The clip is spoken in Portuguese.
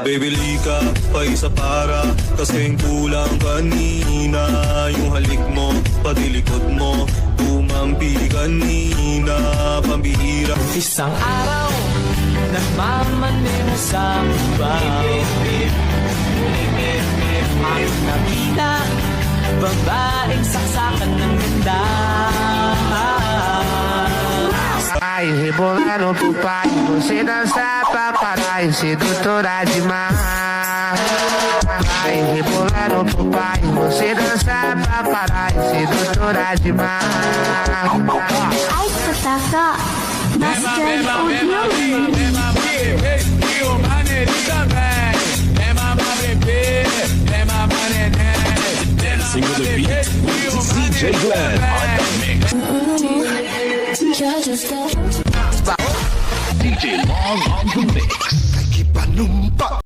Bibili ka pa isa para kasing kulang kanina. Yung halik mo, pati likod mo, tumampi kanina. Pambihira. Isang araw, nagmamaneho sa babaw. Ang nakita, babaeng saksakan ng ganda. Ai, rebolando pro pai, você dança pra caralho, sedutora demais. Ai, rebolando pro pai, você dança pra caralho, sedutora demais. Ai, Kotaka, Master Audio. Dancing with the beat with DJ Glenn on the mix. DJ Long on the mix.